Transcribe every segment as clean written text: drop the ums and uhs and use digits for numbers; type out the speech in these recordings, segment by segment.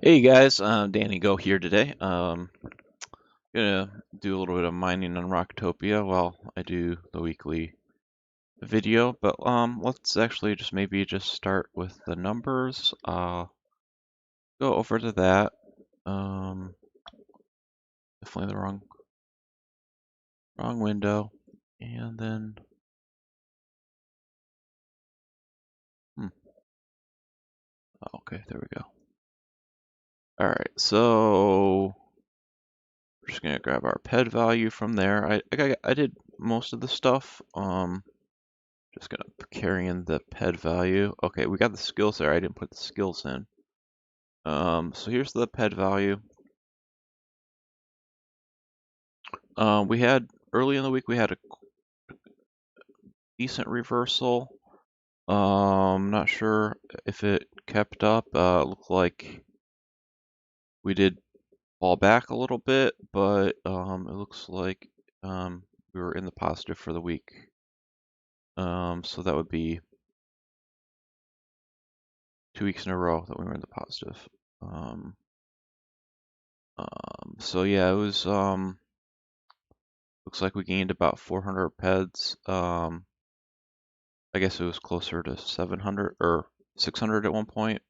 Hey guys, Danny Go here today. Gonna do a little bit of mining on Rocktopia while I do the weekly video, but let's actually just start with the numbers. Go over to that. Um, Definitely the wrong window, and then hmm, okay, there we go. All right, so we're just gonna grab our PED value from there. I did most of the stuff. Just gonna carry in the PED value. Okay, we got the skills there. I didn't put the skills in. So here's the PED value. We had early in the week we had a decent reversal. Not sure if it kept up. Looked like we did fall back a little bit, but it looks like we were in the positive for the week. So that would be 2 weeks in a row that we were in the positive. So yeah, it was looks like we gained about 400 PEDs. I guess it was closer to 700 or 600 at one point.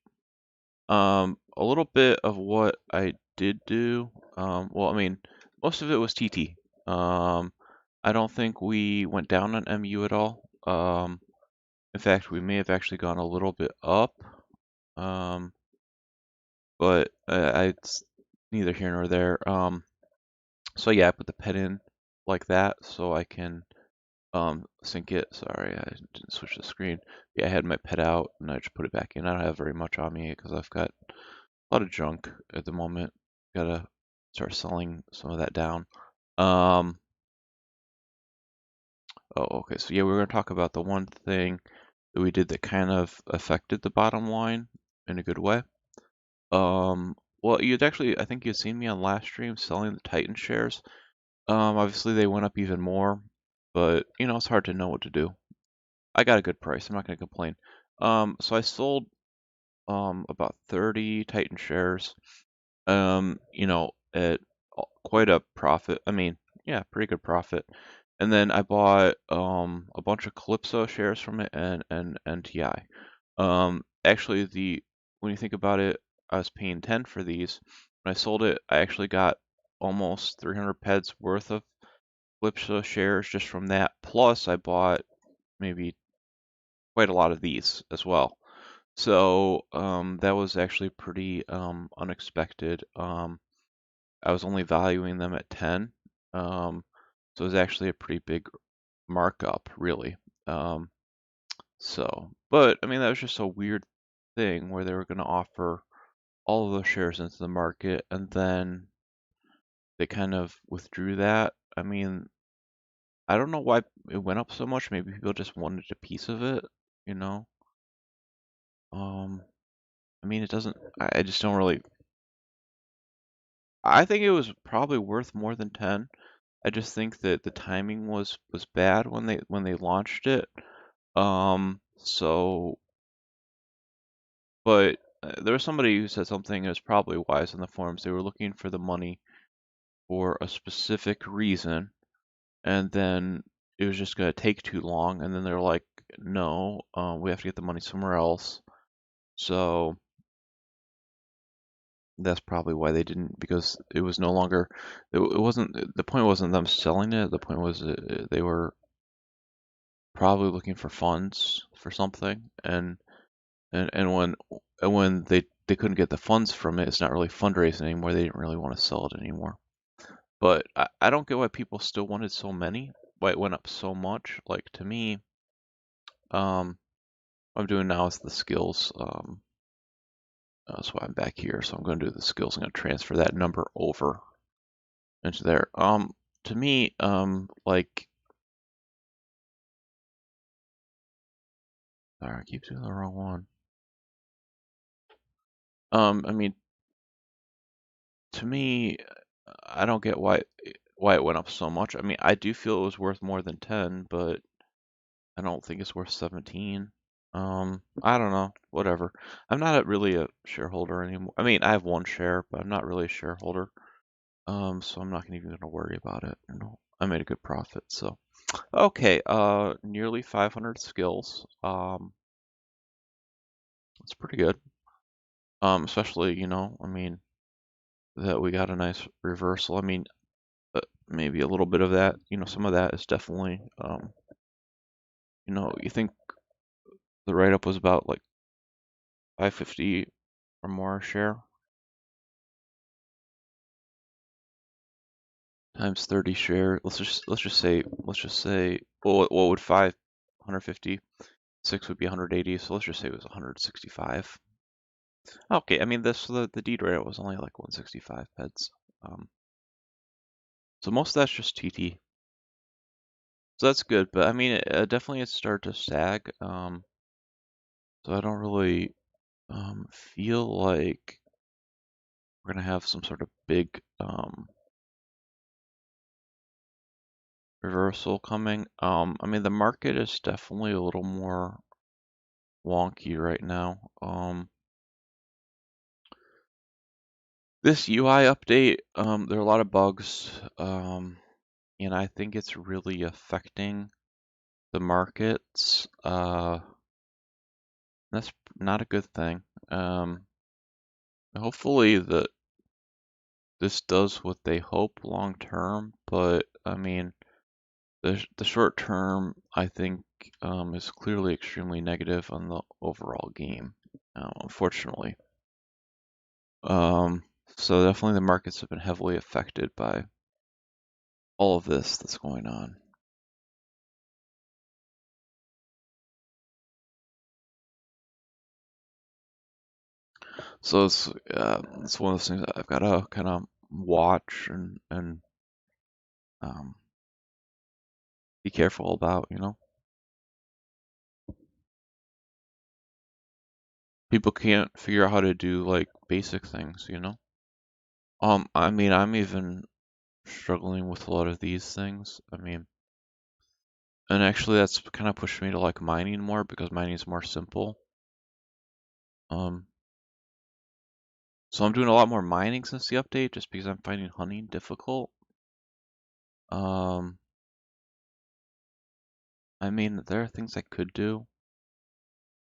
A little bit of what I did do, well, I mean, most of it was TT. I don't think we went down on MU at all. In fact, we may have actually gone a little bit up. Um, but it's neither here nor there. So yeah, I put the PED in like that so I can sync it. Sorry, I didn't switch the screen. Yeah, I had my pet out and I just put it back in. I don't have very much on me because I've got a lot of junk at the moment. Gotta start selling some of that down. Um, oh, okay. So yeah, we're gonna talk about the one thing that we did that kind of affected the bottom line in a good way. Well, I think you'd seen me on last stream selling the Titan shares. Obviously they went up even more, but it's hard to know what to do. I got a good price. I'm not going to complain. So I sold about 30 Titan shares. At quite a profit. I mean, yeah, pretty good profit. And then I bought a bunch of Calypso shares from it and TI. Actually, the when you think about it, I was paying 10 for these. When I sold it, I actually got almost 300 PEDs worth of Calypso shares just from that. Plus, I bought maybe quite a lot of these as well. So that was actually pretty unexpected. I was only valuing them at 10, so it was actually a pretty big markup, really. Um, but I mean, that was just a weird thing where they were going to offer all of those shares into the market, and then they kind of withdrew that. I mean, I don't know why it went up so much. Maybe people just wanted a piece of it, you know? Um, I mean, it doesn't. I just don't really. I think it was probably worth more than 10. I just think that the timing was bad when they launched it. So, but there was somebody who said something that was probably wise in the forums. They were looking for the money for a specific reason, and then it was just going to take too long. And then they're like, no, we have to get the money somewhere else. So that's probably why they didn't, because it was no longer, it wasn't, the point wasn't them selling it. The point was they were probably looking for funds for something, and when they couldn't get the funds from it, it's not really fundraising anymore. They didn't really want to sell it anymore. But I don't get why people still wanted so many, why it went up so much. Like to me, what I'm doing now is the skills. That's why I'm back here. So I'm going to do the skills. I'm going to transfer that number over into there. To me, like, sorry, I keep doing the wrong one. I mean, to me, I don't get why it went up so much. I mean, I do feel it was worth more than 10, but I don't think it's worth 17. I don't know, whatever. I'm not really a shareholder anymore. I mean, I have one share, but I'm not really a shareholder. So I'm not even gonna worry about it. You know, I made a good profit, so okay. Nearly 500 skills. That's pretty good. Especially, I mean, that we got a nice reversal. I mean, maybe a little bit of that, some of that is definitely, you think the write-up was about like 550 or more a share times 30 share. Let's just say, well, what would 550? 6 would be 180, so let's just say it was 165. Okay, I mean the deed write-up was only like 165 peds. Um, so most of that's just TT. So that's good, but I mean, definitely it started to sag. So I don't really feel like we're gonna have some sort of big reversal coming. I mean, the market is definitely a little more wonky right now. This UI update, there are a lot of bugs, and I think it's really affecting the markets. That's not a good thing. Hopefully that this does what they hope long term, but I mean, the short term, I think, is clearly extremely negative on the overall game, unfortunately. Um, so definitely the markets have been heavily affected by all of this that's going on. So it's one of those things that I've got to kind of watch and um, be careful about, People can't figure out how to do like basic things. I mean, I'm even struggling with a lot of these things. I mean, and actually that's kind of pushed me to like mining more because mining is more simple. Um, so I'm doing a lot more mining since the update just because I'm finding hunting difficult. Um, I mean, there are things I could do,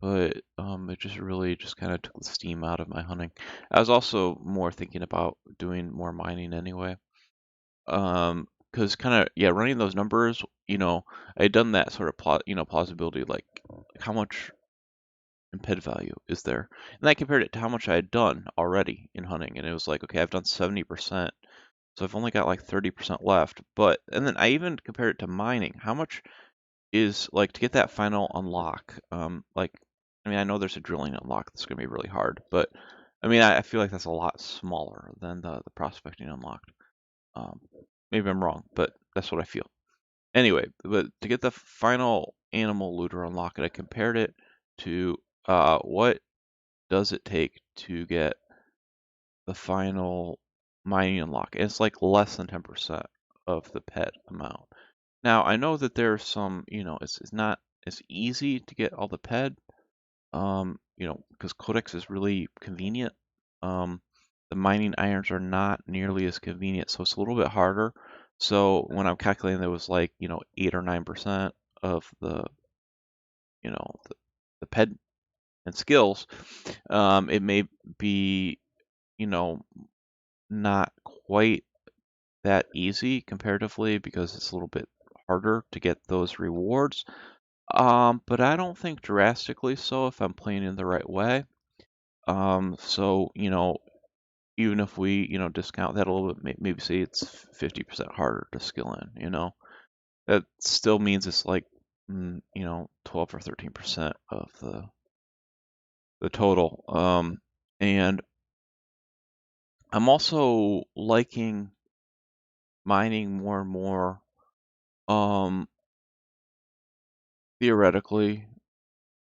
but it just really just kind of took the steam out of my hunting. I was also more thinking about doing more mining anyway. Because kind of, yeah, running those numbers, I had done that sort of plausibility, like how much imped value is there? And I compared it to how much I had done already in hunting, and it was like, okay, I've done 70%, so I've only got like 30% left. And then I even compared it to mining. How much is like to get that final unlock? Like, I mean, I know there's a drilling unlock that's gonna be really hard, but I mean, I feel like that's a lot smaller than the prospecting unlocked. Um, maybe I'm wrong, but that's what I feel. Anyway, but to get the final animal looter unlock, I compared it to what does it take to get the final mining unlock? And it's like less than 10% of the pet amount. Now, I know that there's some, it's not as easy to get all the pet, because Codex is really convenient. The mining irons are not nearly as convenient, so it's a little bit harder. So when I'm calculating, there was like, 8 or 9% of the pet and skills. It may be, you know, not quite that easy comparatively because it's a little bit harder to get those rewards. But I don't think drastically so if I'm playing in the right way. So, even if we, discount that a little bit, maybe say it's 50% harder to skill in. That still means it's like, 12 or 13% of the total. And I'm also liking mining more and more, um, theoretically,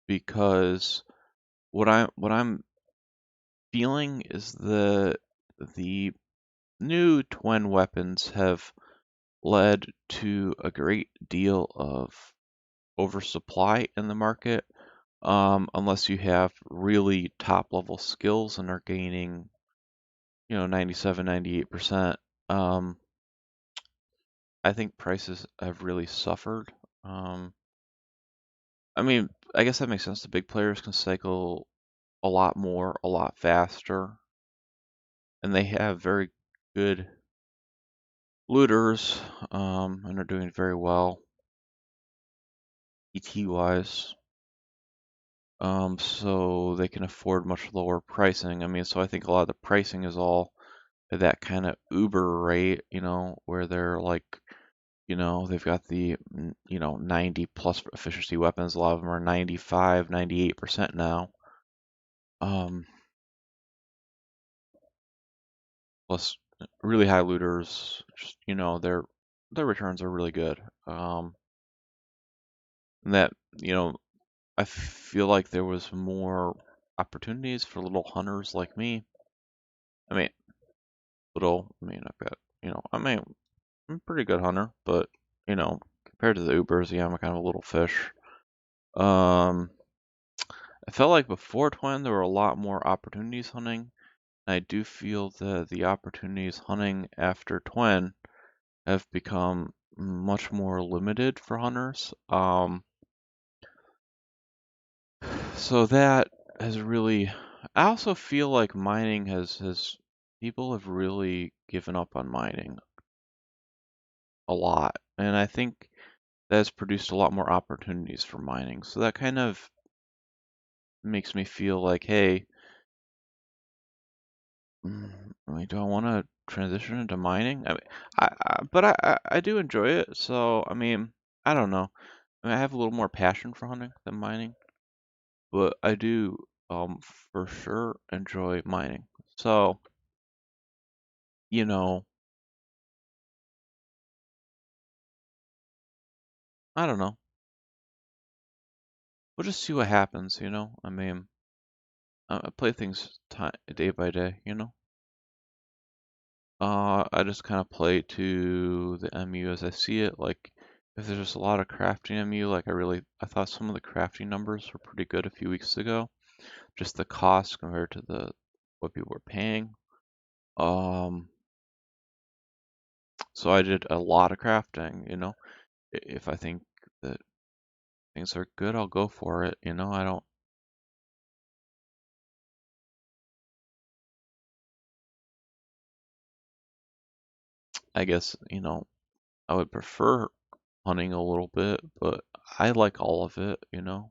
because what I'm feeling is the new twin weapons have led to a great deal of oversupply in the market, unless you have really top level skills and are gaining, 97, 98%. Um, I think prices have really suffered. Um, I mean, I guess that makes sense. The big players can cycle a lot more, a lot faster, and they have very good looters, and are doing very well ET wise. So they can afford much lower pricing. I mean, so I think a lot of the pricing is all at that kind of Uber rate, where they're like, they've got the, 90 plus efficiency weapons. A lot of them are 95, 98% now. Um, Plus really high looters, just, their returns are really good. And that, I feel like there was more opportunities for little hunters like me. I mean, I've got, I'm a pretty good hunter, but, compared to the Ubers, yeah, I'm a kind of a little fish. Um, I felt like before Twin, there were a lot more opportunities hunting. I do feel that the opportunities hunting after Twin have become much more limited for hunters. So that has really, I also feel like mining has people have really given up on mining a lot, and I think that's produced a lot more opportunities for mining. So that kind of makes me feel like, hey, I mean, do I want to transition into mining? I mean, but I do enjoy it. So I mean, I don't know. I mean, I have a little more passion for hunting than mining, but I do for sure enjoy mining. So, you know, I don't know. We'll just see what happens. I mean, I play things day by day. I just kind of play to the MU as I see it. Like, if there's just a lot of crafting MU, like I thought some of the crafting numbers were pretty good a few weeks ago. Just the cost compared to the what people were paying. Um, so I did a lot of crafting. If I think that things are good, I'll go for it. I don't, I guess, I would prefer hunting a little bit, but I like all of it. But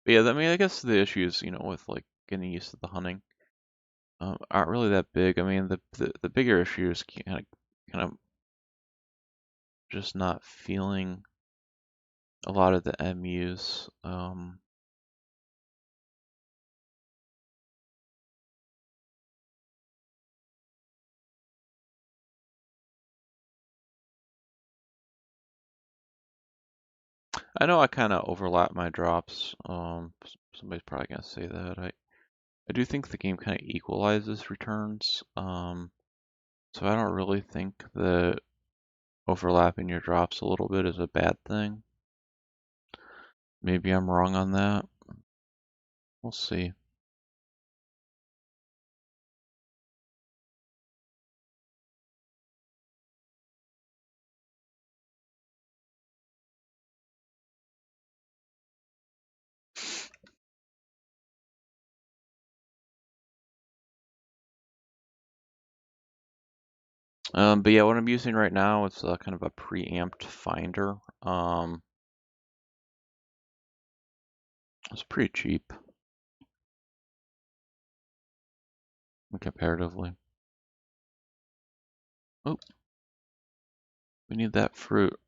yeah, I mean, I guess the issues, with like getting used to the hunting, aren't really that big. I mean, the bigger issue is kind of just not feeling a lot of the MUs. I know I kind of overlap my drops. Somebody's probably gonna say that. I do think the game kind of equalizes returns. So I don't really think that overlapping your drops a little bit is a bad thing. Maybe I'm wrong on that. We'll see. But yeah, what I'm using right now is kind of a preamped finder. Um, it's pretty cheap comparatively. Oh, we need that fruit.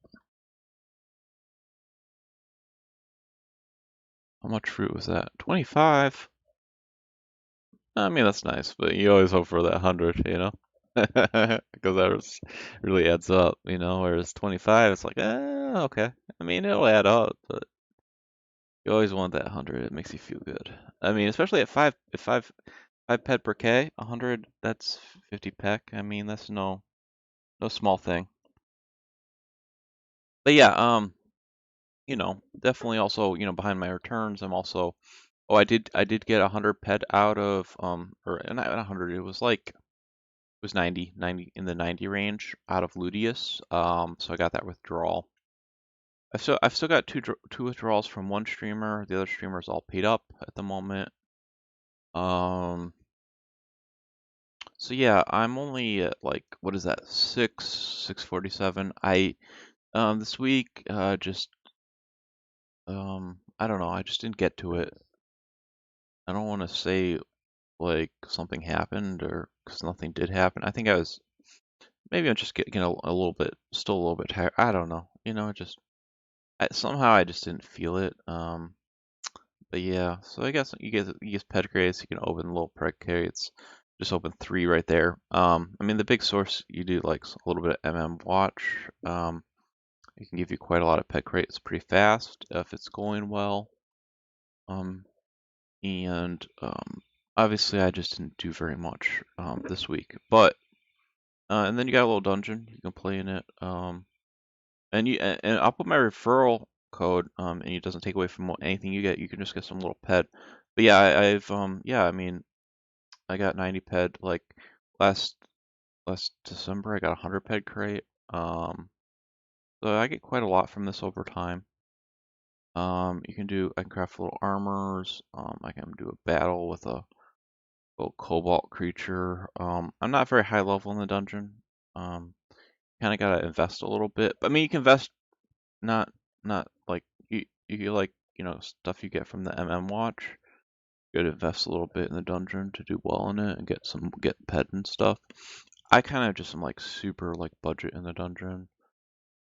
How much fruit was that? 25? I mean, that's nice, but you always hope for that 100. Because really adds up. Whereas 25, it's like, okay. I mean, it'll add up, but you always want that 100. It makes you feel good. I mean, especially at if 5 pet per K, 100, that's 50 peck. I mean, that's no small thing. But yeah, definitely also, behind my returns. I'm also, oh, I did get 100 ped out of, or not 100, it was 90 in the 90 range out of Ludius. So I got that withdrawal. I've still got two withdrawals from one streamer. The other streamer is all paid up at the moment. Um, so yeah, I'm only at like, what is that, 647. This week, I don't know, I just didn't get to it. I don't want to say like something happened or because nothing did happen. I think maybe I'm just getting a little bit, still a little bit tired. I don't know. Somehow I just didn't feel it. But yeah, so I guess you guys pet grades, you can open little precariats. Just open three right there. I mean the big source you do like a little bit of watch. It can give you quite a lot of pet crates pretty fast if it's going well. Um, and Obviously I just didn't do very much this week. But and then you got a little dungeon you can play in it. And I'll put my referral code, and it doesn't take away from anything you get. You can just get some little ped. But yeah, yeah, I mean, I got 90 ped like last last December. I got 100 ped crate. So I get quite a lot from this over time. I can craft little armors. I can do a battle with a little cobalt creature. I'm not very high level in the dungeon. Um, kind of gotta invest a little bit. But I mean, you can invest not not like you like stuff you get from the watch. You gotta invest a little bit in the dungeon to do well in it and get pet and stuff. I kind of just am like super like budget in the dungeon.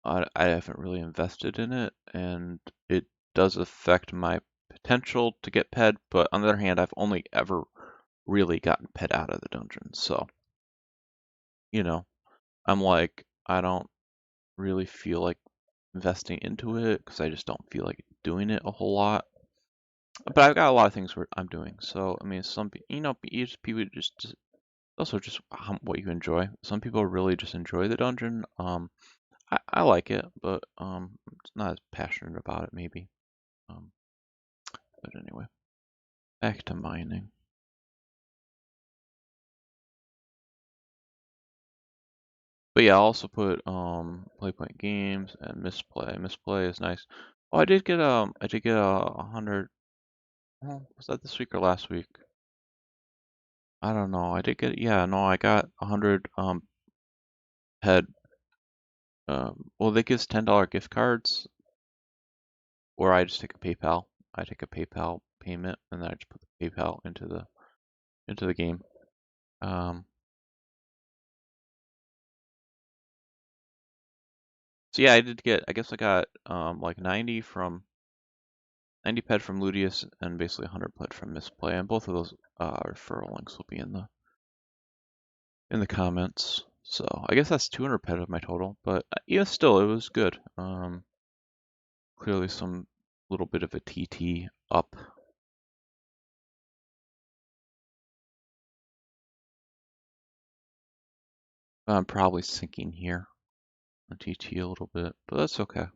I haven't really invested in it, and it does affect my potential to get pet. But on the other hand, I've only ever really gotten pet out of the dungeon, so you know, I'm like I don't really feel like investing into it because I just don't feel like doing it a whole lot. But I've got a lot of things where I'm doing. So I mean, people just also just what you enjoy. Some people really just enjoy the dungeon. I like it, but not as passionate about it maybe. Um, but anyway, back to mining. But yeah, I'll also put Playpoint Games and Misplay. Misplay is nice. Oh, I did get a 100. Oh, was that this week or last week? I don't know. I did get, yeah, no, I got 100 head. Well, they give us $10 gift cards, or I just take a PayPal. I take a PayPal payment, and then I just put the PayPal into the game. Um, so yeah, I did get. I guess I got like 90 ped from Ludius and basically 100 ped from Misplay, and both of those referral links will be in the comments. So I guess that's 200 ped of my total, but yeah, still it was good. Clearly some little bit of a TT up. I'm probably sinking here on TT a little bit, but that's okay.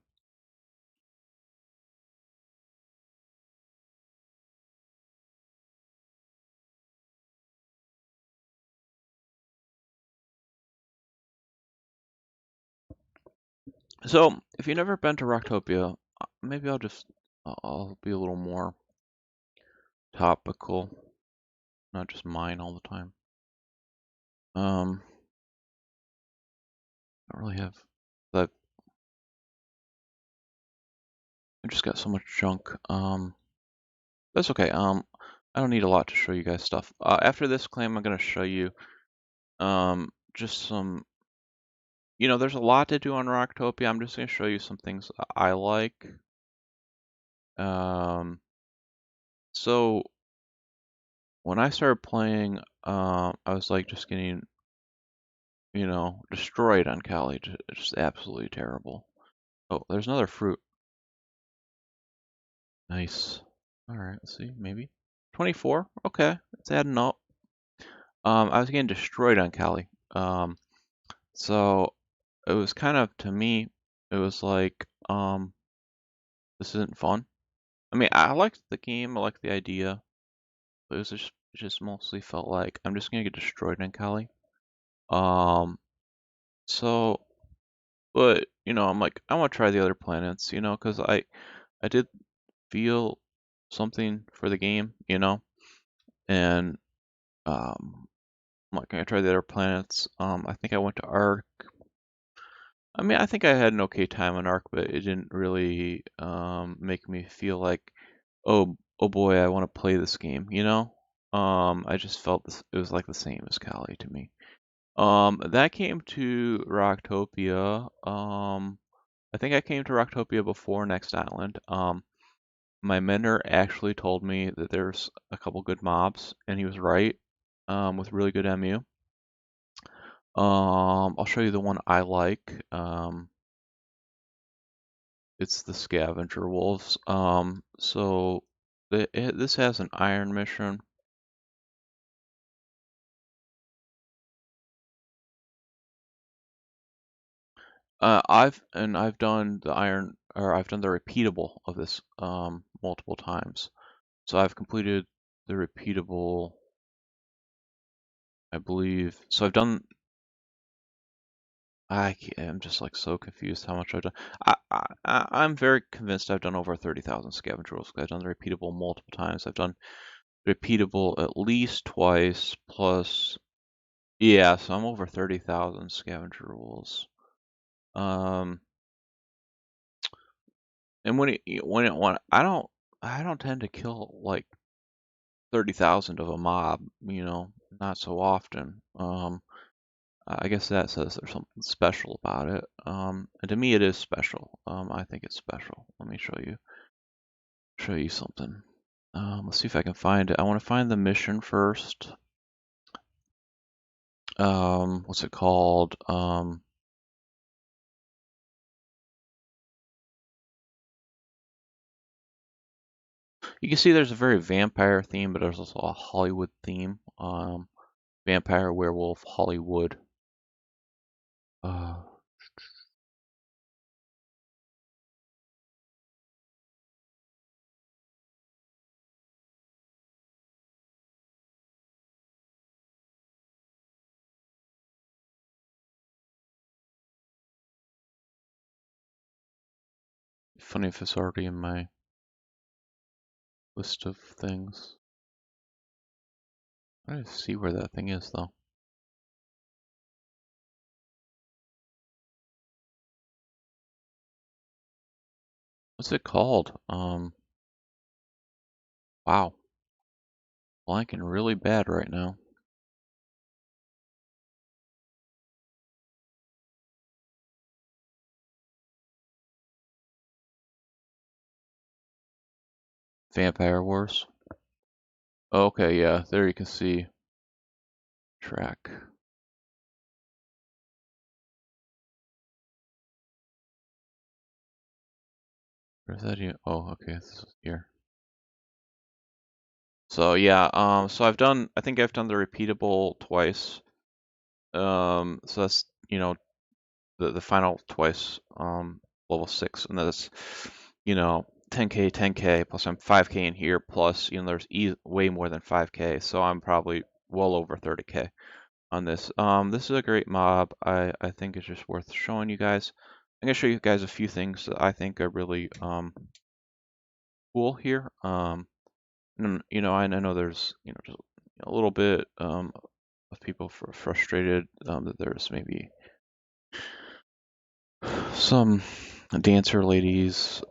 So if you've never been to Rocktopia, maybe I'll be a little more topical, not just mine all the time. I don't really have that. I just got so much junk. That's okay. I don't need a lot to show you guys stuff. After this claim, I'm gonna show you just some. There's a lot to do on Rocktopia. I'm just gonna show you some things I like. So when I started playing, I was like just getting, destroyed on Cali. Just absolutely terrible. Oh, there's another fruit. Nice. All right, let's see, maybe 24. Okay, it's adding up. I was getting destroyed on Cali. So it was kind of to me, it was like this isn't fun. I mean, I liked the game, I liked the idea, but it just mostly felt like I'm just gonna get destroyed in Kali. Um, so, but I'm like, I want to try the other planets, 'cause I did feel something for the game, and I'm like, I tried the other planets. I think I went to Ark. I mean, I think I had an okay time on Ark, but it didn't really make me feel like, oh boy, I want to play this game. I just felt it was like the same as Cali to me. That came to Rocktopia. I think I came to Rocktopia before Next Island. My mentor actually told me that there's a couple good mobs, and he was right. With really good MU. I'll show you the one I like. It's the Scavenger Wolves. So this has an iron mission. I've done the iron, or I've done the repeatable of this multiple times. So I've completed the repeatable, I believe. So I've done. I'm just like so confused how much I've done. I'm very convinced I've done over 30,000 scavenger rules. I've done the repeatable multiple times. I've done repeatable at least twice plus. Yeah, so I'm over 30,000 scavenger rules. Um, and when I don't tend to kill like 30,000 of a mob, not so often. I guess that says there's something special about it. And to me it is special. I think it's special. Let me show you something. Let's see if I can find it. I want to find the mission first. What's it called? You can see there's a very vampire theme, but there's also a Hollywood theme. Vampire, werewolf, Hollywood. Uh, Funny if it's already in my list of things. I need to see where that thing is though. What's it called? Wow, blanking really bad right now. Vampire Wars. Okay, yeah, there you can see track. Where's that here? Oh, okay, this is here. So yeah, so I think I've done the repeatable twice. So that's, the final twice, level 6, and that's, 10k, 10k, plus I'm 5k in here, plus, there's way more than 5k, so I'm probably well over 30k on this. This is a great mob. I think it's just worth showing you guys. I'm gonna show you guys a few things that I think are really cool here. And, I know there's just a little bit of people frustrated that there's maybe some dancer ladies.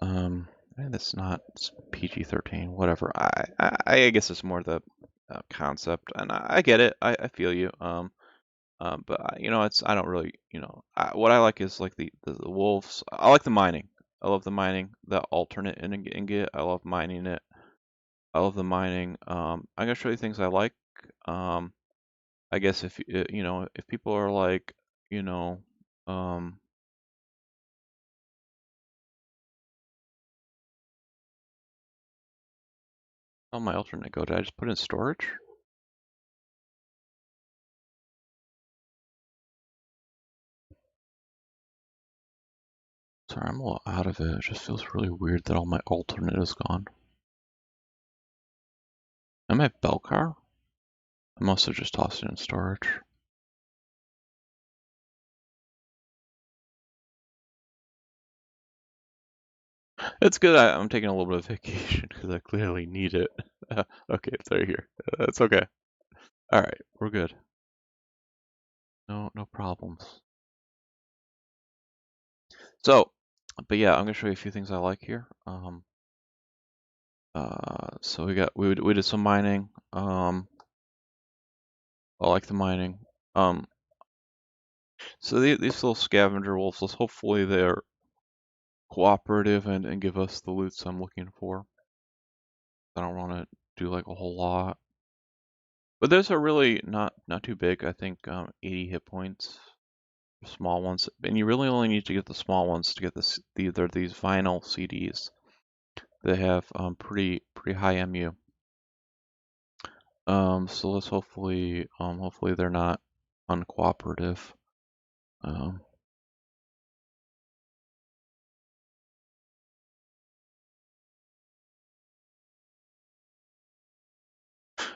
That's not, it's PG-13, whatever. I guess it's more the concept, and I get it. I feel you. But I don't really, what I like is like the wolves. I like the mining. I love the mining, the alternate ingot. I love mining it. I love the mining. I'm gonna show you things I like. Um, I guess if if people are like, you know, um, oh, my alternate go, did I just put in storage? Sorry, I'm a little out of it. It just feels really weird that all my alternate is gone. Am I bell car? I must have just tossed it in storage. It's good. I'm taking a little bit of vacation because I clearly need it. Okay, it's right here. That's okay. All right, we're good. No problems. So, but yeah, I'm gonna show you a few things I like here. So we did some mining. I like the mining. Um, so these little scavenger wolves, hopefully they're cooperative and give us the loots I'm looking for. I don't want to do like a whole lot. But those are really not too big. I think 80 hit points, small ones, and you really only need to get the small ones to get they're these vinyl CDs. They have pretty high MU. So let's hopefully they're not uncooperative. Um,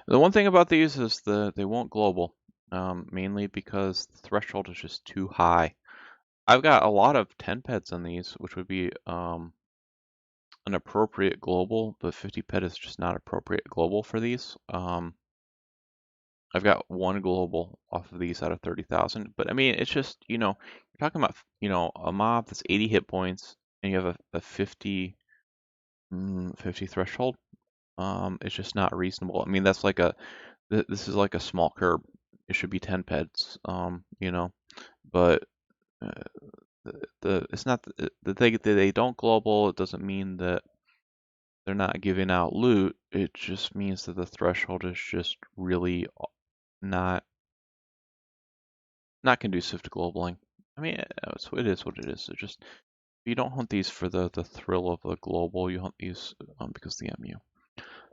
the one thing about these is they won't global, mainly because the threshold is just too high. I've got a lot of 10 pets on these, which would be an appropriate global, but 50 pet is just not appropriate global for these. I've got one global off of these out of 30,000, but I mean, it's just, you're talking about, a mob that's 80 hit points and you have a 50 threshold. It's just not reasonable. I mean, that's like this is like a small curb. It should be 10 pets, but uh, it's not that they don't global. It doesn't mean that they're not giving out loot. It just means that the threshold is just really not not conducive to globaling. I mean, it is what it is. It just you don't hunt these for the thrill of the global. You hunt these because of the MU.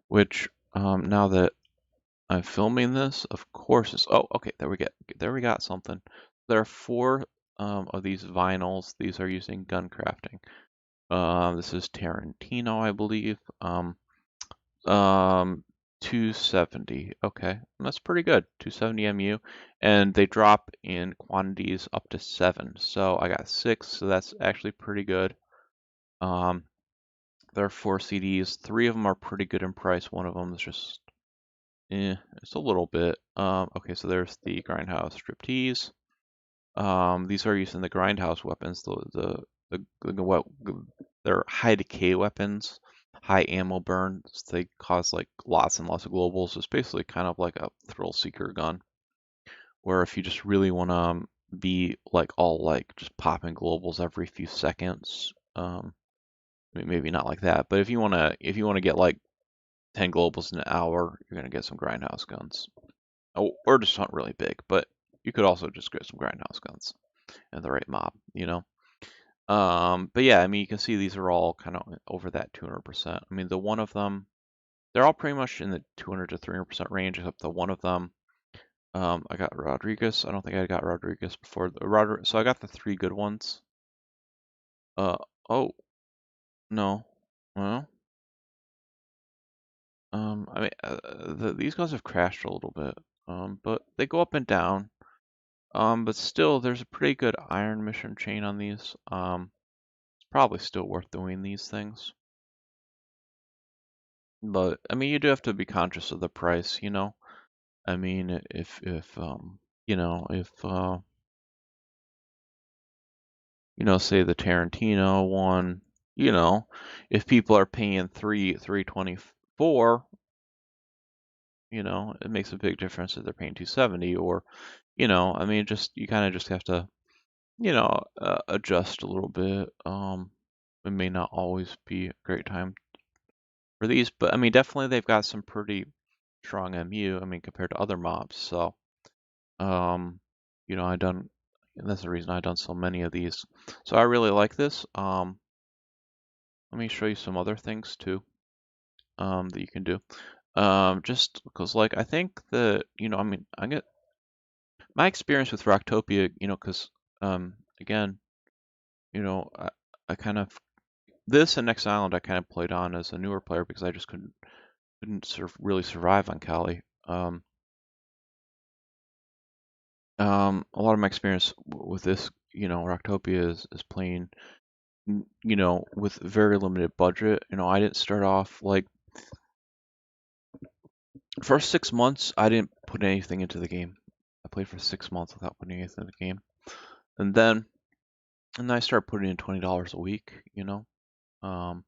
Which now that I'm filming this, of course, is oh okay. There we got something. There are four of these vinyls. These are using gun crafting. This is Tarantino, I believe. Um, 270. Okay, that's pretty good. 270 MU, and they drop in quantities up to 7. So I got 6, so that's actually pretty good. Um, there are 4 CDs. 3 of them are pretty good in price. One of them is just, it's a little bit. Okay, so there's the Grindhouse Striptease. These are using the Grindhouse weapons. They're high decay weapons, high ammo burns. They cause like lots and lots of globals. It's basically kind of like a thrill seeker gun, where if you just really want to be like all like just popping globals every few seconds, maybe not like that, but if you want to get like 10 globals in an hour, you're gonna get some Grindhouse guns. Oh, or just hunt really big, but you could also just get some Grindhouse guns and the right mob, But yeah, I mean, you can see these are all kind of over that 200%. I mean, the one of them, they're all pretty much in the 200 to 300% range, except the one of them. I got Rodriguez. I don't think I got Rodriguez before. So I got the 3 good ones. Uh, oh, no. Well, I mean, these guys have crashed a little bit. But they go up and down. But still, there's a pretty good iron mission chain on these. It's probably still worth doing these things. But I mean, you do have to be conscious of the price. I mean, if say the Tarantino one, if people are paying 324, it makes a big difference if they're paying 270 or, I mean, just you kind of just have to, adjust a little bit. It may not always be a great time for these, but I mean, definitely they've got some pretty strong MU. I mean, compared to other mobs. So, um, I done, and that's the reason I done so many of these. So I really like this. Let me show you some other things too, that you can do. Just because, like, I think that, I mean, I get my experience with Rocktopia, because, again, you know, I, I kind of this and Next Island I kind of played on as a newer player because I just couldn't really survive on Kali. A lot of my experience with this, Rocktopia is playing, with very limited budget. I didn't start off like first 6 months. I didn't put anything into the game. I played for 6 months without putting anything in the game, and then I started putting in $20 a week. Um,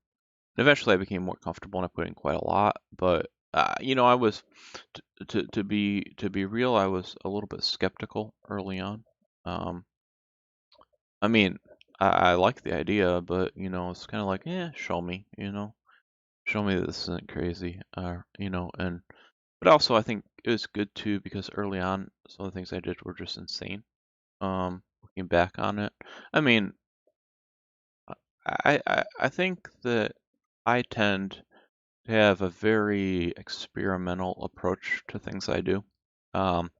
Eventually I became more comfortable and I put in quite a lot. But I was to be real, I was a little bit skeptical early on. Um, I mean, I like the idea, but it's kind of like, show me, show me that this isn't crazy, and but also I think it was good too because early on some of the things I did were just insane. Looking back on it, I mean, I think that I tend to have a very experimental approach to things I do. Um,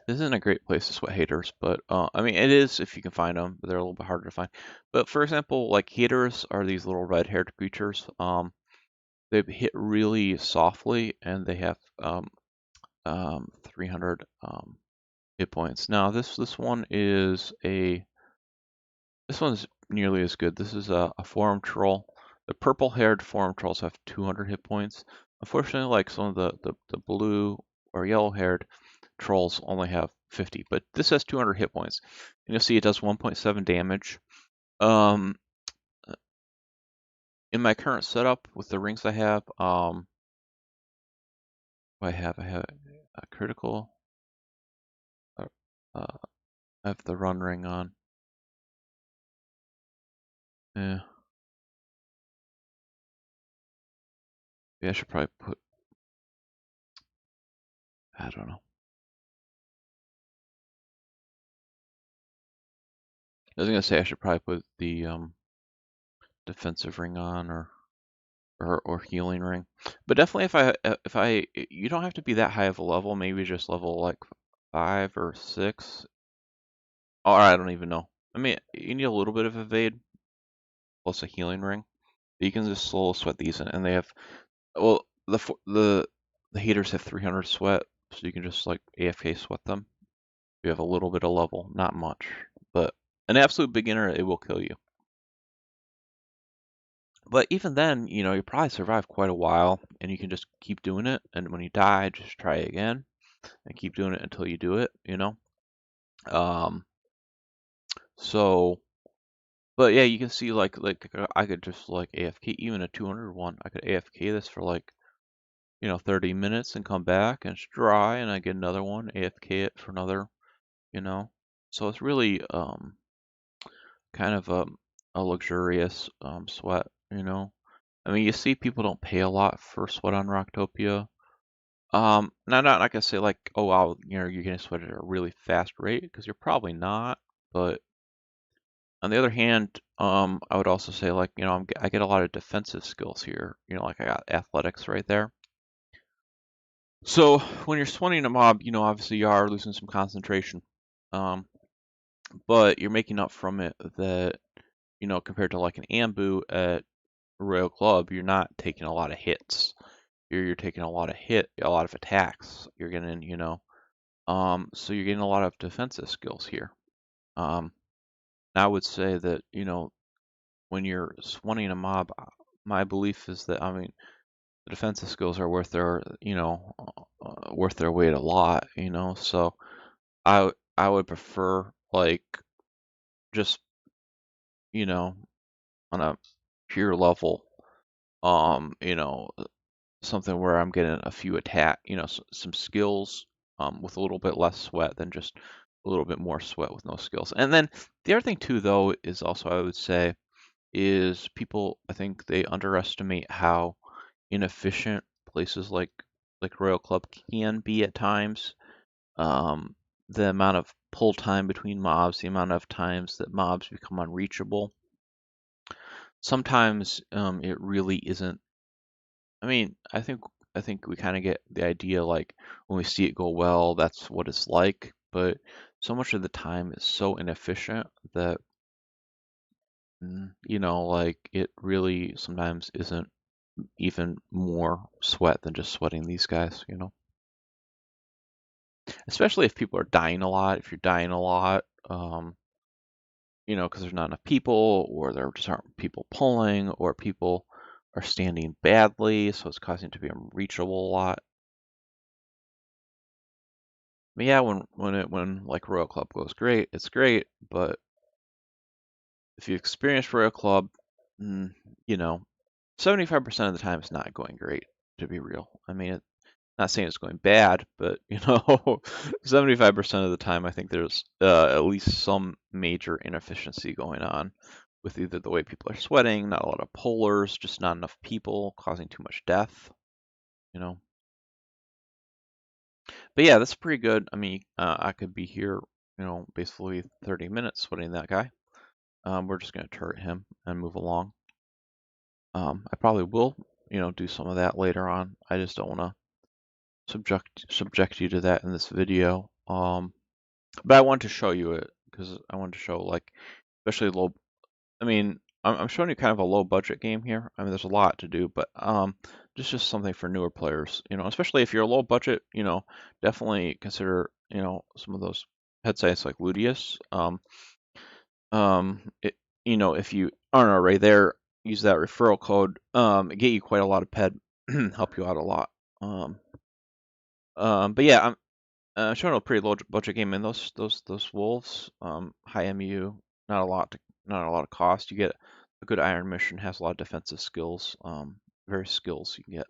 this isn't a great place to sweat haters, but I mean it is if you can find them, but they're a little bit harder to find. But for example, like haters are these little red-haired creatures. They hit really softly, and they have 300 hit points. Now this one's nearly as good. This is a forum troll. The purple-haired forum trolls have 200 hit points. Unfortunately, like some of the blue or yellow-haired trolls only have 50, but this has 200 hit points. And you'll see it does 1.7 damage. Um, in my current setup with the rings I have, I have a critical. Uh, uh, I have the run ring on. Yeah, I should probably put. I don't know. I was gonna say I should probably put the defensive ring on or healing ring. But definitely if I you don't have to be that high of a level, maybe just level like 5 or 6. Or I don't even know. I mean, you need a little bit of evade plus a healing ring. You can just slow sweat these in, and they have well the haters have 300 sweat, so you can just like AFK sweat them. You have a little bit of level, not much, but an absolute beginner it will kill you. But even then, you probably survive quite a while, and you can just keep doing it. And when you die, just try again and keep doing it until you do it. Um, so, but yeah, you can see like I could just like AFK even a 200 one. I could AFK this for like 30 minutes and come back and it's dry, and I get another one, AFK it for another, you know. So it's really kind of a luxurious sweat. I mean, you see people don't pay a lot for sweat on Rocktopia. And I'm not gonna say like, oh wow, you're getting sweat at a really fast rate because you're probably not. But on the other hand, I would also say like, I get a lot of defensive skills here. Like I got athletics right there. So when you're sweating a mob, obviously you are losing some concentration. Um, but you're making up from it that, compared to like an Ambu at Royal Club, you're not taking a lot of hits. You're taking a lot of attacks. You're getting, so you're getting a lot of defensive skills here. Um, I would say that, when you're swanning a mob, my belief is that, I mean, the defensive skills are worth their weight a lot. So I would prefer like just, you know, on a pure level, um, you know, something where I'm getting a few some skills, with a little bit less sweat than just a little bit more sweat with no skills. And then the other thing too, though, is also I would say is people I think they underestimate how inefficient places like Royal Club can be at times. Um, the amount of pull time between mobs, the amount of times that mobs become unreachable. Sometimes it really isn't. I mean, I think we kind of get the idea like when we see it go well, that's what it's like. But so much of the time is so inefficient that You know, like it really sometimes isn't even more sweat than just sweating these guys, you know. Especially if people are dying a lot, if you're dying a lot, you know, because there's not enough people, or there just aren't people pulling, or people are standing badly, so it's causing it to be unreachable a lot. But yeah, when like Royal Club goes great, it's great. But if you experience Royal Club, mm, you know, 75% of the time it's not going great, to be real. I mean, not saying it's going bad, but you know, 75% of the time I think there's at least some major inefficiency going on with either the way people are sweating, not a lot of pullers, just not enough people, causing too much death, you know. But yeah, that's pretty good. I mean, I could be here, you know, basically 30 minutes sweating that guy. We're just gonna turret him and move along. I probably will, you know, do some of that later on. I just don't want to subject you to that in this video. But I want to show you it because I want to show like, especially low. I mean, I'm showing you kind of a low budget game here. I mean, there's a lot to do, but just something for newer players. You know, especially if you're low budget. You know, definitely consider some of those head sites like Ludius. It, you know, if you aren't already there, use that referral code. Get you quite a lot of ped, help you out a lot. Um, but yeah, I'm showing a pretty low budget game, and those wolves, high MU, not a lot of cost. You get a good iron mission, has a lot of defensive skills, various skills you can get.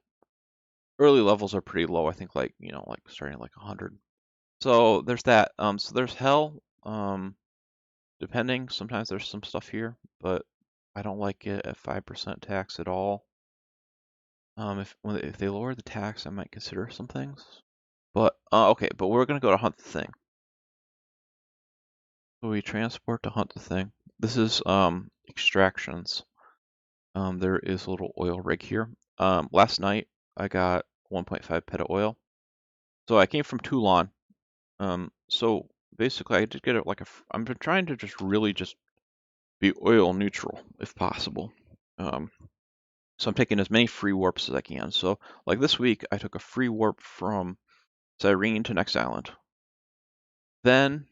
Early levels are pretty low, I think like, you know, like starting at like 100. So there's that. So there's hell. Depending, sometimes there's some stuff here, but I don't like it at 5% tax at all. If they lower the tax, I might consider some things. But okay, but we're gonna go to hunt the thing. So we transport to hunt the thing. This is extractions. There is a little oil rig here. Last night I got 1.5 pet of oil. So I came from Toulon. So basically I did get it like I'm trying to just really just be oil neutral if possible. So I'm taking as many free warps as I can. So like this week I took a free warp from Cyrene to next island. Then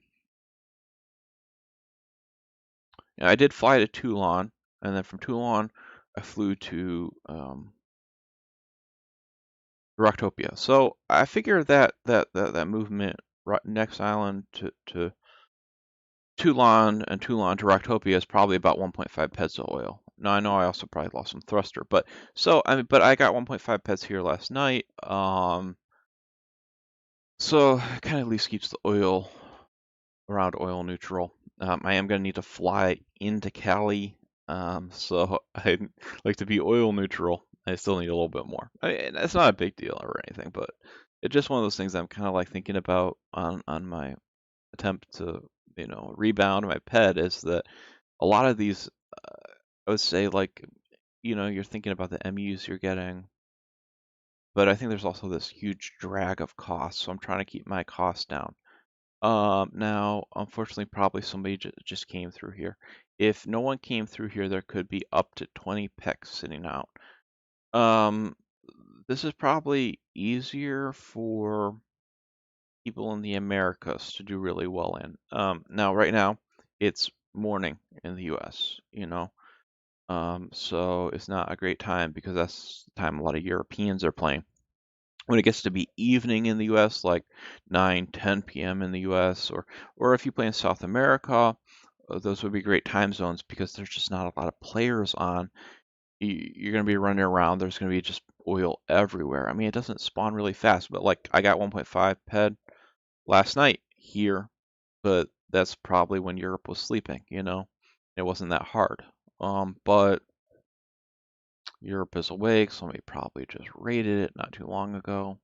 I did fly to Toulon, and then from Toulon I flew to Rocktopia. So I figure that movement next island to Toulon and Toulon to Rocktopia is probably about 1.5 peds of oil. Now I know I also probably lost some thruster, but so I mean, but I got 1.5 peds here last night. So it kind of at least keeps the oil around oil neutral. I am going to need to fly into Cali, so I like to be oil neutral. I still need a little bit more. I mean, it's not a big deal or anything, but it's just one of those things I'm kind of like thinking about on my attempt to, you know, rebound my pet is that a lot of these, I would say like, you know, you're thinking about the MUs you're getting, but I think there's also this huge drag of costs, so I'm trying to keep my costs down. Now, unfortunately, probably somebody just came through here. If no one came through here, there could be up to 20 pecks sitting out. Um, this is probably easier for people in the Americas to do really well in. Now, right now, it's morning in the US, you know. So it's not a great time because that's the time a lot of Europeans are playing. When it gets to be evening in the US, like 9, 10 p.m. in the US, or if you play in South America, those would be great time zones because there's just not a lot of players on. You're going to be running around. There's going to be just oil everywhere. I mean, it doesn't spawn really fast, but like I got 1.5 ped last night here, but that's probably when Europe was sleeping, you know. It wasn't that hard. But Europe is awake. Somebody probably just raided it not too long ago.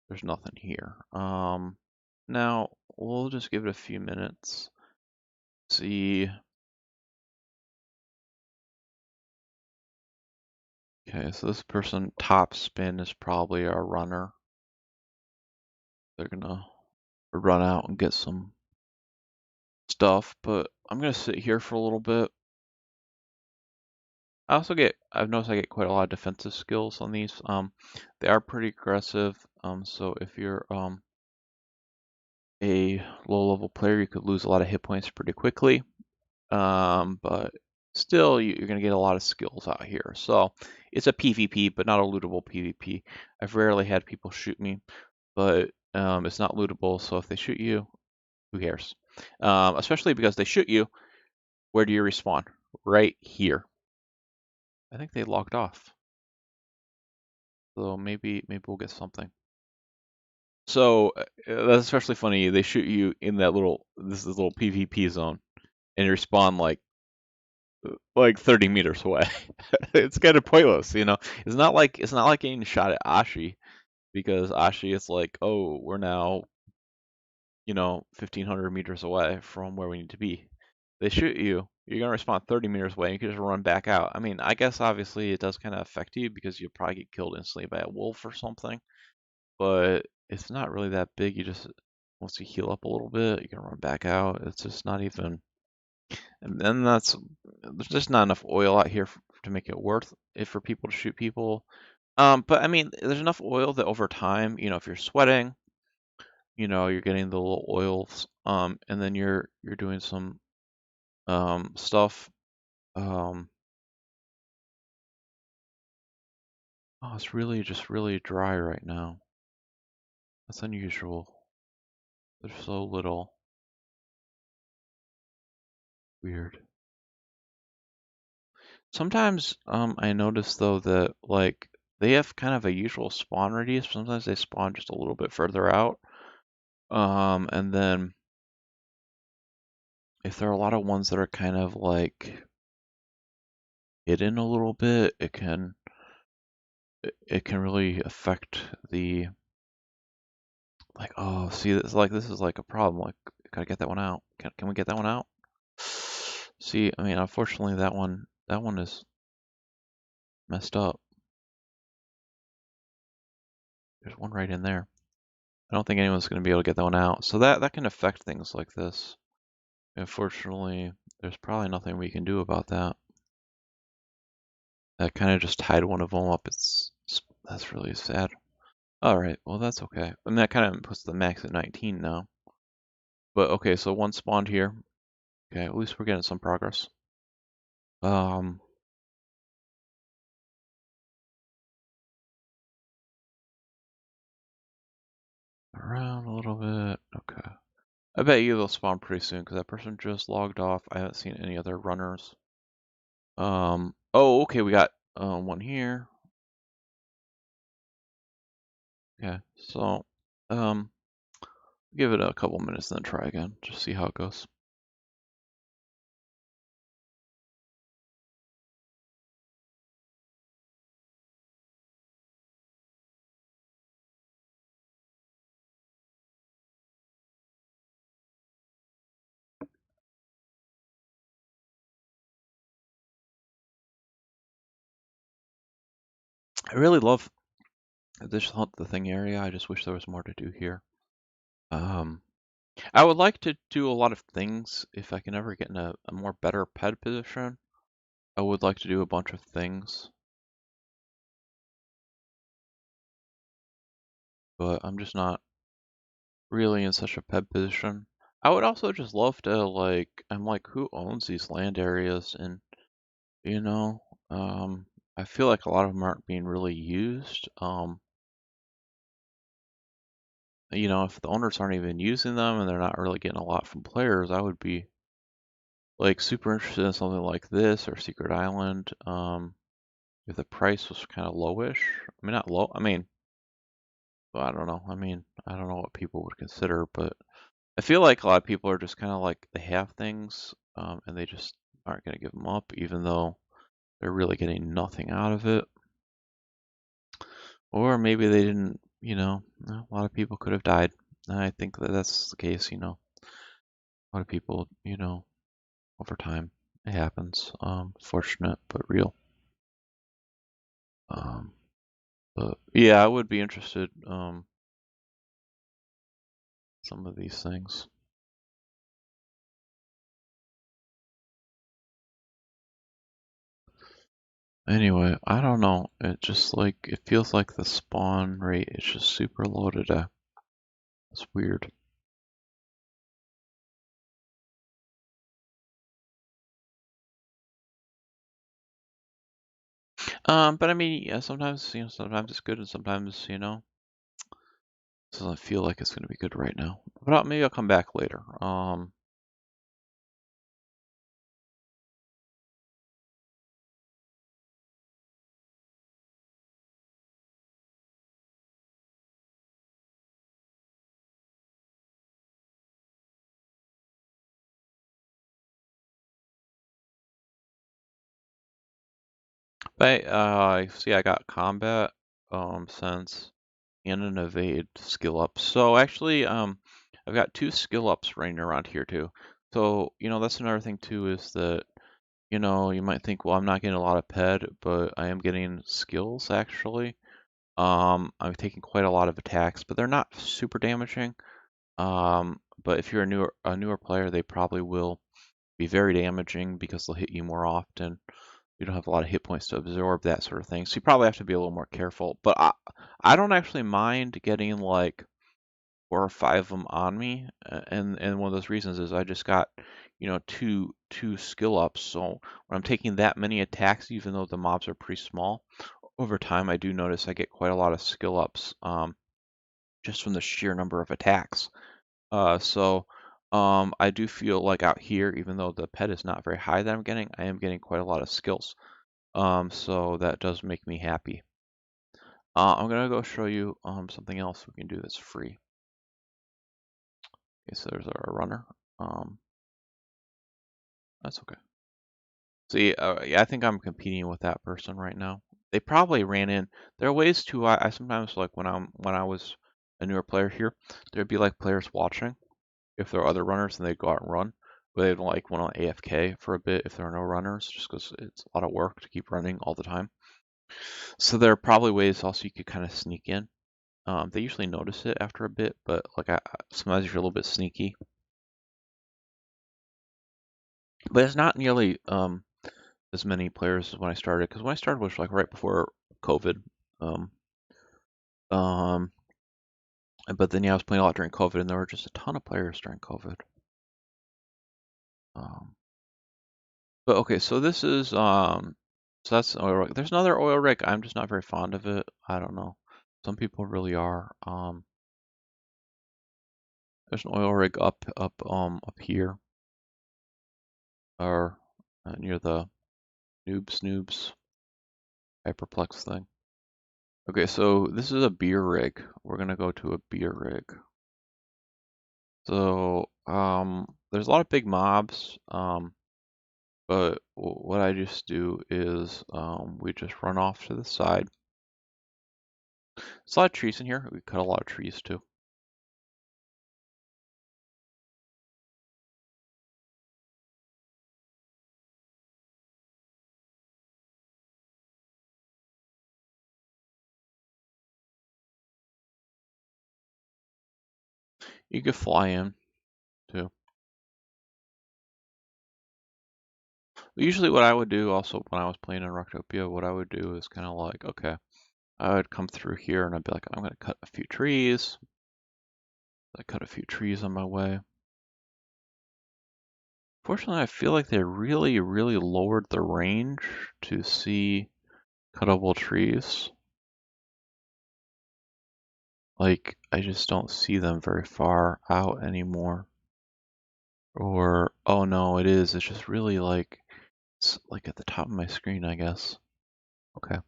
There's nothing here. Now we'll just give it a few minutes. See. Okay, so this person top spin is probably our runner. They're gonna run out and get some stuff, but I'm gonna sit here for a little bit I've noticed I get quite a lot of defensive skills on these. They are pretty aggressive. So if you're a low level player, you could lose a lot of hit points pretty quickly. But still, you're gonna get a lot of skills out here. So it's a PvP, but not a lootable PvP. I've rarely had people shoot me, but it's not lootable. So if they shoot you, who cares? Especially because they shoot you, where do you respawn? Right here. I think they logged off. So maybe we'll get something. So that's especially funny. They shoot you in that this little PvP zone, and you respawn like 30 meters away. It's kind of pointless, you know. It's not like getting shot at Ashi because Ashi is like, oh, we're now 1,500 meters away from where we need to be. They shoot you, you're gonna respawn 30 meters away, and you can just run back out. I mean, I guess obviously it does kind of affect you because you'll probably get killed instantly by a wolf or something, but it's not really that big. You just once you heal up a little bit, you can run back out. It's just not even, and then there's just not enough oil out here to make it worth it for people to shoot people. But I mean, there's enough oil that over time, if you're sweating, you're getting the little oils, and then you're doing some stuff. Um, oh, it's really just really dry right now. That's unusual. There's so little. Weird. Sometimes I notice though that like they have kind of a usual spawn radius. Sometimes they spawn just a little bit further out. And then if there are a lot of ones that are kind of like hidden a little bit, it can really affect the like, oh, see, this is like a problem. Like, gotta get that one out. Can we get that one out? See, I mean, unfortunately, that one is messed up. There's one right in there. I don't think anyone's gonna be able to get that one out. So that can affect things like this. Unfortunately, there's probably nothing we can do about that. That kind of just tied one of them up. That's really sad. All right, well that's okay. And that kind of puts the max at 19 now. But okay, so one spawned here. Okay, at least we're getting some progress. Um, around a little bit. Okay. I bet you they'll spawn pretty soon because that person just logged off. I haven't seen any other runners. Oh, okay, we got one here. Okay, so um, give it a couple minutes and then try again. Just see how it goes. I really love this hunt the thing area. I just wish there was more to do here. Um, I would like to do a lot of things if I can ever get in a more better ped position. I would like to do a bunch of things, but I'm just not really in such a ped position. I would also just love to I'm like, who owns these land areas? And you know, um, I feel like a lot of them aren't being really used. If the owners aren't even using them and they're not really getting a lot from players, I would be like super interested in something like this or Secret Island. If the price was kind of lowish. I mean, not low. I mean, well, I don't know. I mean, I don't know what people would consider, but I feel like a lot of people are just kind of like they have things, and they just aren't going to give them up, even though they're really getting nothing out of it. Or maybe they didn't, a lot of people could have died. And I think that that's the case, a lot of people, over time, it happens. Fortunate, but real. Um, but yeah, I would be interested, some of these things. Anyway, I don't know. It just like it feels like the spawn rate is just super low today. It's weird. But I mean, yeah, sometimes sometimes it's good, and sometimes it doesn't feel like it's gonna be good right now. But maybe I'll come back later. But see, I got combat, sense, and an evade skill up. So actually, I've got two skill ups running around here too. So that's another thing too is that you might think, well, I'm not getting a lot of ped, but I am getting skills actually. I'm taking quite a lot of attacks, but they're not super damaging. But if you're a newer player, they probably will be very damaging because they'll hit you more often. You don't have a lot of hit points to absorb that sort of thing. So you probably have to be a little more careful. But I don't actually mind getting like 4 or 5 of them on me, and one of those reasons is I just got two skill ups. So when I'm taking that many attacks, even though the mobs are pretty small, over time I do notice I get quite a lot of skill ups, just from the sheer number of attacks. So I do feel like out here, even though the pet is not very high that I'm getting, I am getting quite a lot of skills. So that does make me happy. I'm gonna go show you something else we can do that's free. Okay, so there's our runner. Um, that's okay. See, yeah, I think I'm competing with that person right now. They probably ran in. There are ways to. I sometimes like when I was a newer player here, there'd be like players watching. If there are other runners, then they'd go out and run. But they'd like want to AFK for a bit if there are no runners, just because it's a lot of work to keep running all the time. So there are probably ways also you could kind of sneak in. They usually notice it after a bit, but like sometimes if you're a little bit sneaky. But it's not nearly as many players as when I started, because when I started was like right before COVID. Um, um, but then yeah, I was playing a lot during COVID, and there were just a ton of players during COVID. Um, but okay, so this is so that's an oil rig. There's another oil rig. I'm just not very fond of it. I don't know. Some people really are. There's an oil rig up here, or near the noobs hyperplex thing. Okay, so this is a beer rig. We're gonna go to a beer rig. So there's a lot of big mobs. But what I just do is we just run off to the side. There's a lot of trees in here. We cut a lot of trees too. You could fly in too. Usually what I would do also when I was playing in Entropia, what I would do is kind of like, okay, I would come through here and I'd be like, I'm going to cut a few trees. I cut a few trees on my way. Fortunately, I feel like they really, really lowered the range to see cuttable trees. Like, I just don't see them very far out anymore. Or, oh no, it is. It's just really like, it's like at the top of my screen, I guess. Okay.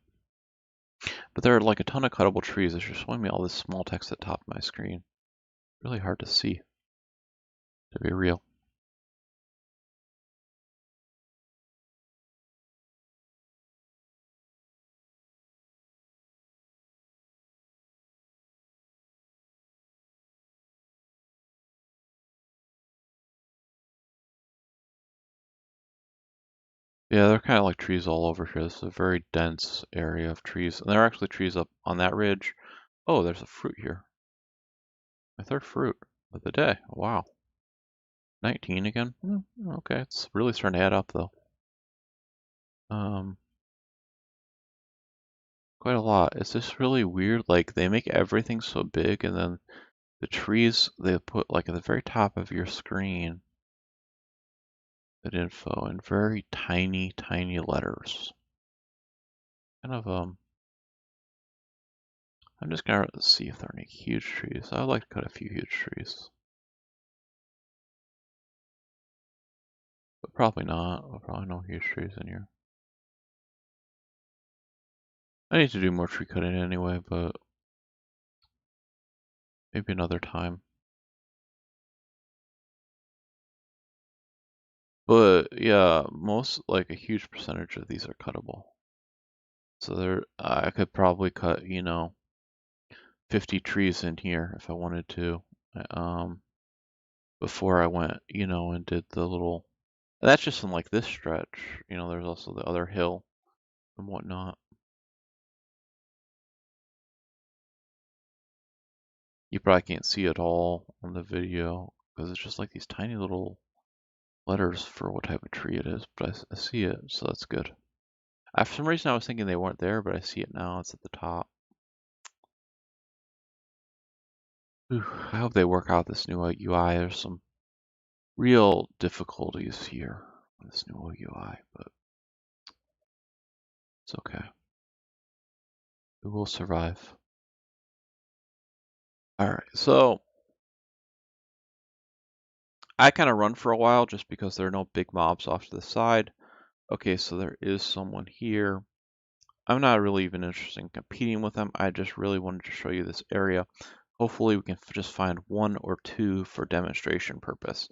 But there are like a ton of cuttable trees. It's just showing me all this small text at the top of my screen. Really hard to see, to be real. Yeah, they're kind of like trees all over here. This is a very dense area of trees. And there are actually trees up on that ridge. Oh, there's a fruit here. My third fruit of the day. Wow. 19 again? Okay, it's really starting to add up though. Um, quite a lot. It's just really weird. Like they make everything so big, and then the trees they put like at the very top of your screen that info in very tiny, tiny letters. Kind of I'm just gonna see if there are any huge trees. I would like to cut a few huge trees, but probably not. There'll probably no huge trees in here. I need to do more tree cutting anyway, but maybe another time. But yeah, most like a huge percentage of these are cuttable. So there, I could probably cut, 50 trees in here if I wanted to. Um, Before I went, and did the little. And that's just in like this stretch. There's also the other hill and whatnot. You probably can't see it all on the video because it's just like these tiny little letters for what type of tree it is, but I see it, so that's good. For some reason, I was thinking they weren't there, but I see it now. It's at the top. Ooh, I hope they work out this new UI. There's some real difficulties here on this new UI, but it's okay. We will survive. All right, so I kind of run for a while just because there are no big mobs off to the side. Okay, so there is someone here. I'm not really even interested in competing with them. I just really wanted to show you this area. Hopefully we can just find one or two for demonstration purpose.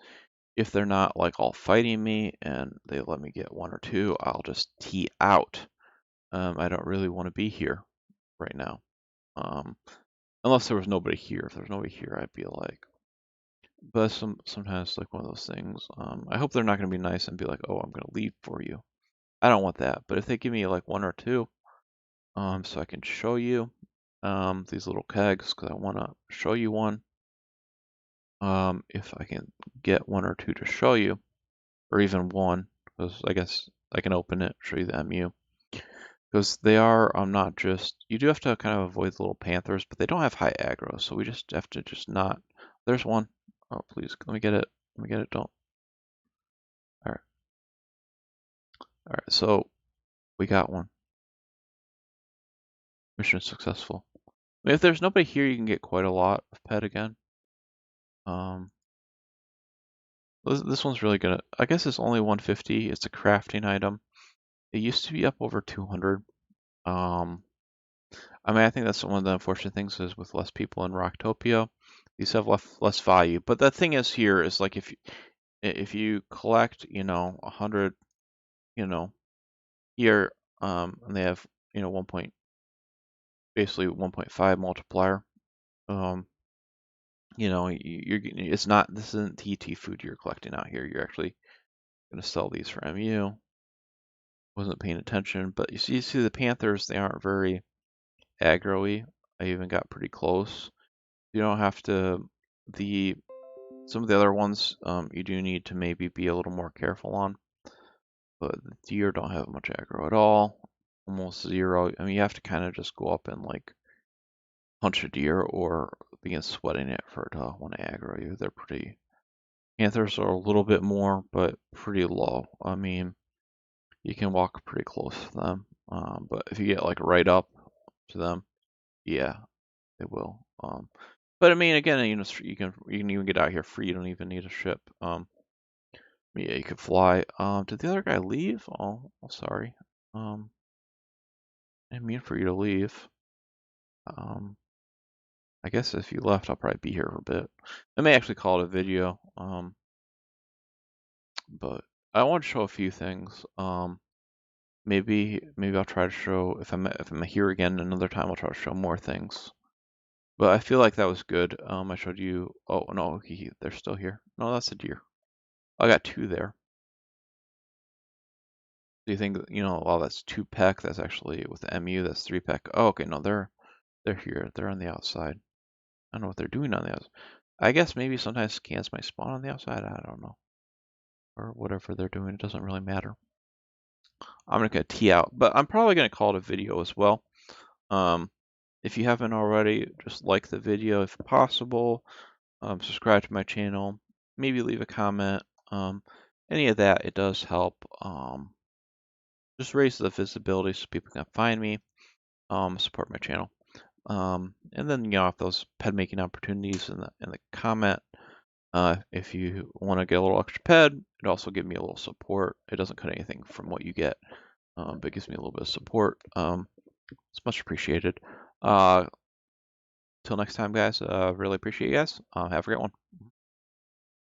If they're not like all fighting me and they let me get one or two, I'll just tee out. I don't really want to be here right now. Unless there was nobody here. If there's nobody here, I'd be like, but sometimes like one of those things. I hope they're not going to be nice and be like, oh, I'm going to leave for you. I don't want that. But if they give me like one or two, so I can show you these little kegs because I want to show you one. If I can get one or two to show you, or even one, because I guess I can open it, show you the MU. Because they are, not just, you do have to kind of avoid the little panthers, but they don't have high aggro, so we just have to just not, there's one. Oh, please, let me get it. Let me get it, don't. All right. All right, so we got one. Mission successful. I mean, if there's nobody here, you can get quite a lot of pet again. This one's really good. I guess it's only 150. It's a crafting item. It used to be up over 200. I mean, I think that's one of the unfortunate things is with less people in Rocktopia, these have less value. But the thing is here is like if you collect, 100, you know, here, and they have, 1 point, basically 1.5 multiplier. It's not, this isn't TT food you're collecting out here. You're actually going to sell these for MU. Wasn't paying attention, but you see the Panthers, they aren't very aggro-y. I even got pretty close. You don't have to, some of the other ones, you do need to maybe be a little more careful on, but the deer don't have much aggro at all, almost zero. I mean, you have to kind of just go up and like punch a deer or begin sweating it for it to want to aggro you. They're pretty, Panthers are a little bit more, but pretty low. I mean, you can walk pretty close to them, but if you get like right up to them, yeah, they will. But I mean, again, you can even get out here free. You don't even need a ship. Yeah, you could fly. Did the other guy leave? Oh, sorry. I didn't mean for you to leave. I guess if you left, I'll probably be here for a bit. I may actually call it a video. But I want to show a few things. Maybe I'll try to show if I'm here again another time. I'll try to show more things. But I feel like that was good. I showed you. Oh no, they're still here. No, that's a deer. I got two there. Do you think well, that's 2 peck. That's actually with the MU. That's 3 peck. Oh, okay. No, they're here. They're on the outside. I don't know what they're doing on the outside. I guess maybe sometimes scans might spawn on the outside. I don't know, or whatever they're doing. It doesn't really matter. I'm gonna tee out, but I'm probably gonna call it a video as well. If you haven't already, just like the video if possible. Subscribe to my channel. Maybe leave a comment. Um, any of that, it does help. Just raise the visibility so people can find me. Support my channel. And then if those ped making opportunities in the comment. If you want to get a little extra ped, it also gives me a little support. It doesn't cut anything from what you get, but it gives me a little bit of support. It's much appreciated. Till next time, guys. Really appreciate you guys. Have a great one.